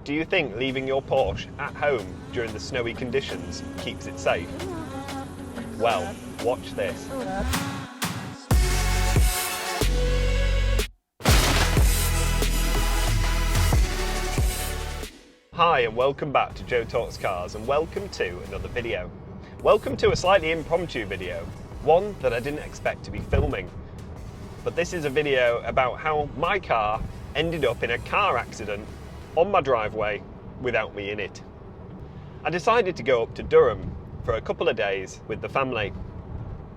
Do you think leaving your Porsche at home during the snowy conditions keeps it safe? Well, watch this. Hi and welcome back to Joe Talks Cars, and welcome to another video. Welcome to a slightly impromptu video, one that I didn't expect to be filming. But this is a video about how my car ended up in a car accident on my driveway without me in it. I decided to go up to Durham for a couple of days with the family.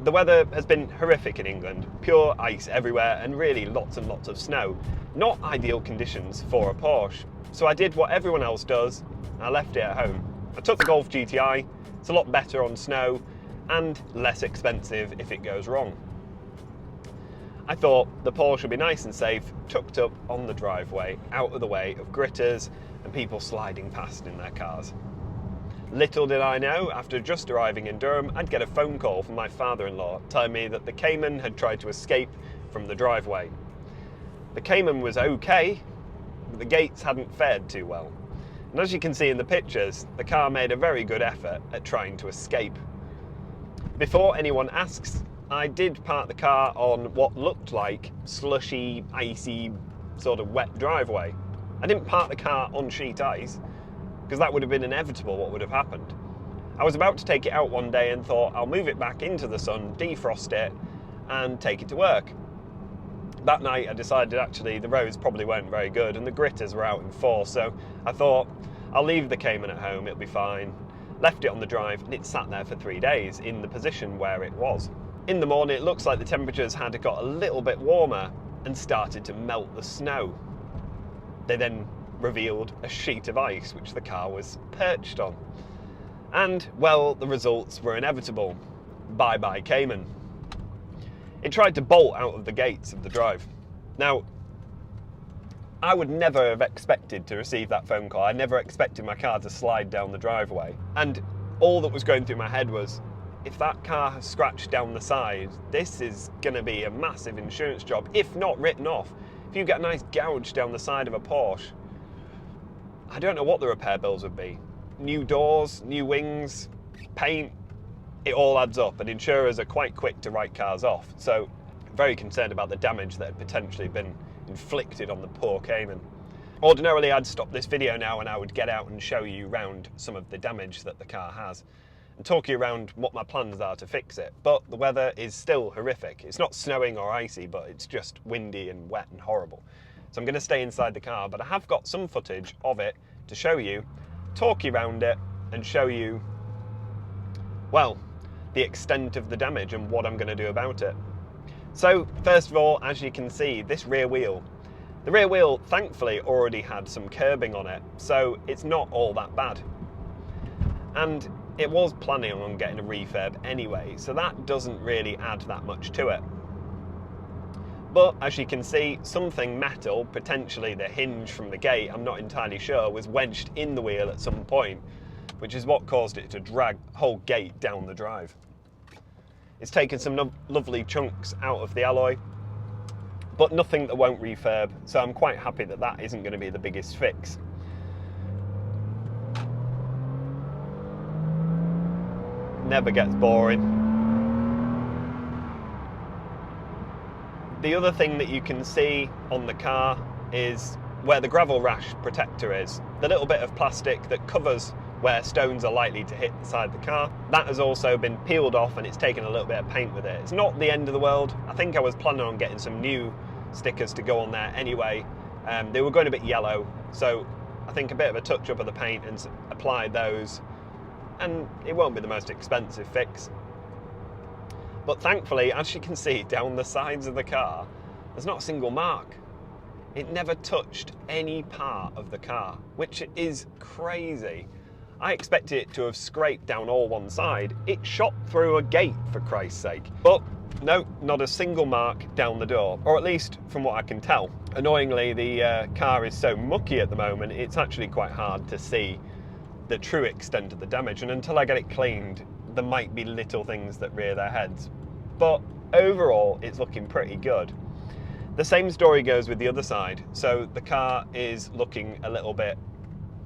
The weather has been horrific in England, pure ice everywhere and really lots and lots of snow. Not ideal conditions for a Porsche. So I did what everyone else does, I left it at home. I took the Golf GTI, it's a lot better on snow and less expensive if it goes wrong. I thought the Porsche would be nice and safe, tucked up on the driveway, out of the way of gritters and people sliding past in their cars. Little did I know, after just arriving in Durham, I'd get a phone call from my father-in-law telling me that the Cayman had tried to escape from the driveway. The Cayman was okay, but the gates hadn't fared too well. And as you can see in the pictures, the car made a very good effort at trying to escape. Before anyone asks, I did park the car on what looked like slushy, icy, sort of wet driveway. I didn't park the car on sheet ice, because that would have been inevitable what would have happened. I was about to take it out one day and thought I'll move it back into the sun, defrost it, and take it to work. That night I decided actually the roads probably weren't very good and the gritters were out in force, so I thought I'll leave the Cayman at home, it'll be fine. Left it on the drive and it sat there for 3 days in the position where it was. In the morning it looks like the temperatures had got a little bit warmer and started to melt the snow. They then revealed a sheet of ice which the car was perched on. And, well, the results were inevitable. Bye-bye Cayman. It tried to bolt out of the gates of the drive. Now, I would never have expected to receive that phone call. I never expected my car to slide down the driveway. And all that was going through my head was, if that car has scratched down the side, this is going to be a massive insurance job, if not written off. If you get a nice gouge down the side of a Porsche, I don't know what the repair bills would be. New doors, new wings, paint, it all adds up, and insurers are quite quick to write cars off. So, very concerned about the damage that had potentially been inflicted on the poor Cayman. Ordinarily, I'd stop this video now and I would get out and show you around some of the damage that the car has and talk you around what my plans are to fix it. But the weather is still horrific. It's not snowing or icy, but it's just windy and wet and horrible. So I'm going to stay inside the car, but I have got some footage of it to show you, talk you around it, and show you, well, the extent of the damage and what I'm going to do about it. So, first of all, as you can see, this rear wheel. The rear wheel, thankfully, already had some curbing on it, so it's not all that bad. And it was planning on getting a refurb anyway, so that doesn't really add that much to it. But as you can see, something metal, potentially the hinge from the gate, I'm not entirely sure, was wedged in the wheel at some point, which is what caused it to drag the whole gate down the drive. It's taken some lovely chunks out of the alloy, but nothing that won't refurb, so I'm quite happy that that isn't going to be the biggest fix. Never gets boring. The other thing that you can see on the car is where the gravel rash protector is. The little bit of plastic that covers where stones are likely to hit the side of the car. That has also been peeled off and it's taken a little bit of paint with it. It's not the end of the world. I think I was planning on getting some new stickers to go on there anyway. They were going a bit yellow, so I think a bit of a touch up of the paint and apply those, and it won't be the most expensive fix. But thankfully, as you can see down the sides of the car, there's not a single mark. It never touched any part of the car, which is crazy. I expected it to have scraped down all one side. It shot through a gate, for Christ's sake. But no, not a single mark down the door, or at least from what I can tell. Annoyingly, the car is so mucky at the moment, it's actually quite hard to see the true extent of the damage, and until I get it cleaned, there might be little things that rear their heads. But overall, it's looking pretty good. The same story goes with the other side. So the car is looking a little bit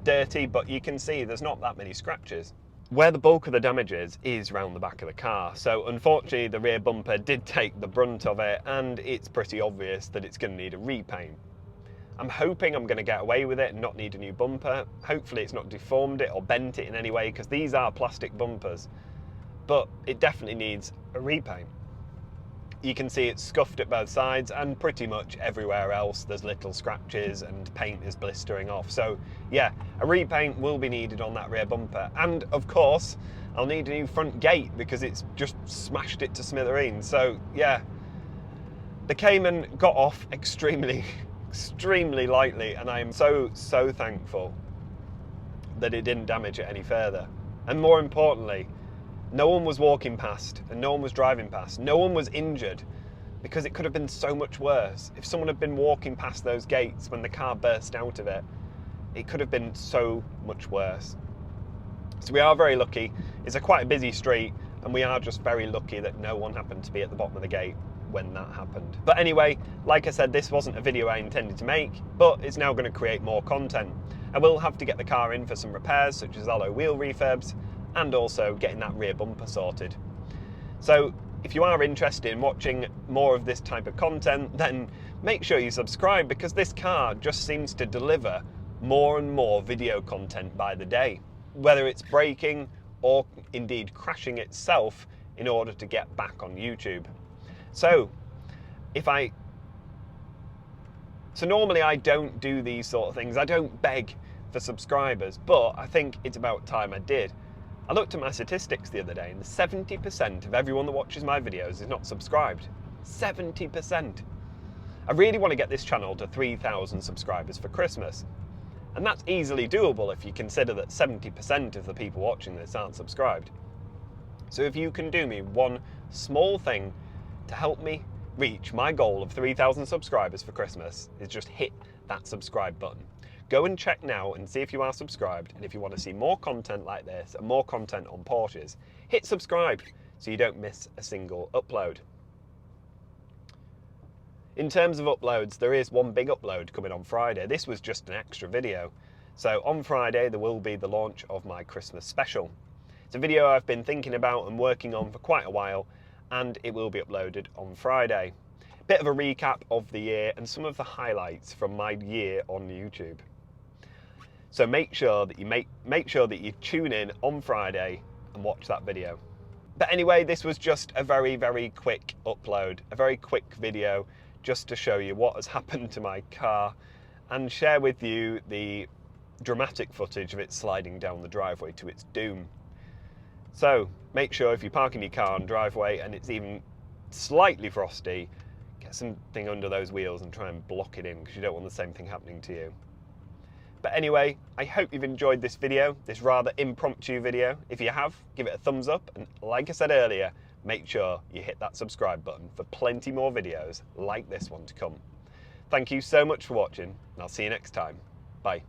dirty, but you can see there's not that many scratches. Where the bulk of the damage is round the back of the car. So unfortunately the rear bumper did take the brunt of it, and it's pretty obvious that it's going to need a repaint. I'm hoping I'm going to get away with it and not need a new bumper. Hopefully it's not deformed it or bent it in any way, because these are plastic bumpers, but it definitely needs a repaint. You can see it's scuffed at both sides, and pretty much everywhere else there's little scratches and paint is blistering off. So yeah, a repaint will be needed on that rear bumper. And of course, I'll need a new front gate because it's just smashed it to smithereens. So yeah, the Cayman got off extremely lightly, and I am so thankful that it didn't damage it any further. And more importantly, no one was walking past and no one was driving past. No one was injured, because it could have been so much worse. If someone had been walking past those gates when the car burst out of it, it could have been so much worse. So we are very lucky. It's quite a busy street, and we are just very lucky that no one happened to be at the bottom of the gate when that happened. But anyway, like I said, this wasn't a video I intended to make, but it's now going to create more content. I will have to get the car in for some repairs, such as alloy wheel refurbs, and also getting that rear bumper sorted. So if you are interested in watching more of this type of content, then make sure you subscribe, because this car just seems to deliver more and more video content by the day, whether it's braking or indeed crashing itself in order to get back on YouTube. So normally I don't do these sort of things. I don't beg for subscribers, but I think it's about time I did. I looked at my statistics the other day, and 70% of everyone that watches my videos is not subscribed. 70%. I really want to get this channel to 3,000 subscribers for Christmas. And that's easily doable if you consider that 70% of the people watching this aren't subscribed. So if you can do me one small thing to help me reach my goal of 3,000 subscribers for Christmas, is just hit that subscribe button. Go and check now and see if you are subscribed, and if you want to see more content like this and more content on Porsches, hit subscribe so you don't miss a single upload. In terms of uploads, there is one big upload coming on Friday. This was just an extra video. So on Friday there will be the launch of my Christmas special. It's a video I've been thinking about and working on for quite a while, and it will be uploaded on Friday. Bit of a recap of the year and some of the highlights from my year on YouTube. So make sure that you tune in on Friday and watch that video. But anyway, this was just a very quick upload, a very quick video, just to show you what has happened to my car and share with you the dramatic footage of it sliding down the driveway to its doom. So make sure if you're parking your car on driveway and it's even slightly frosty, get something under those wheels and try and block it in, because you don't want the same thing happening to you. But anyway, I hope you've enjoyed this video, this rather impromptu video. If you have, give it a thumbs up, and like I said earlier, make sure you hit that subscribe button for plenty more videos like this one to come. Thank you so much for watching, and I'll see you next time. Bye.